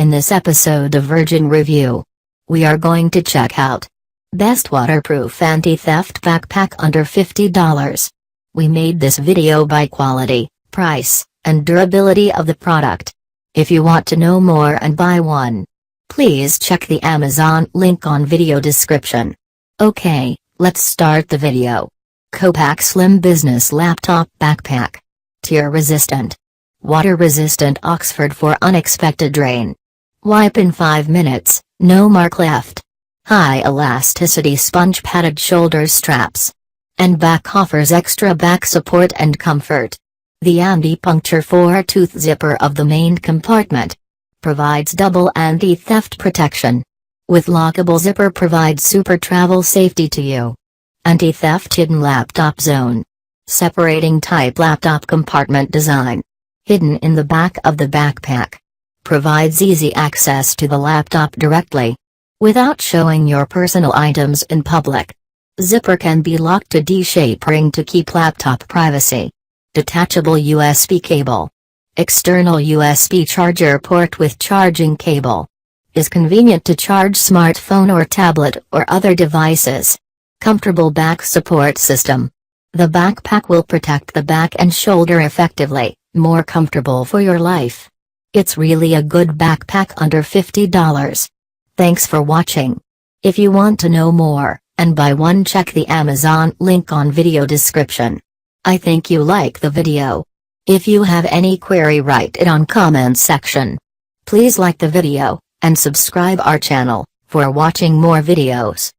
In this episode of Virgin Review, we are going to check out Best Waterproof Anti-Theft Backpack Under $50. We made this video by quality, price, and durability of the product. If you want to know more and buy one, please check the Amazon link on video description. Okay, let's start the video. Copac Slim Business Laptop Backpack. Tear resistant. Water resistant Oxford for unexpected rain. Wipe in 5 minutes, no mark left. High elasticity sponge padded shoulder straps. And back offers extra back support and comfort. The anti-puncture 4-tooth zipper of the main compartment provides double anti-theft protection. With lockable zipper provides super travel safety to you. Anti-theft hidden laptop zone. Separating type laptop compartment design. Hidden in the back of the backpack. Provides easy access to the laptop directly, without showing your personal items in public. Zipper can be locked to D-shape ring to keep laptop privacy. Detachable USB cable. External USB charger port with charging cable. Is convenient to charge smartphone or tablet or other devices. Comfortable back support system. The backpack will protect the back and shoulder effectively, more comfortable for your life. It's really a good backpack under $50. Thanks for watching. If you want to know more, and buy one, check the Amazon link on video description. I think you like the video. If you have any query, write it on comment section. Please like the video, and subscribe our channel, for watching more videos.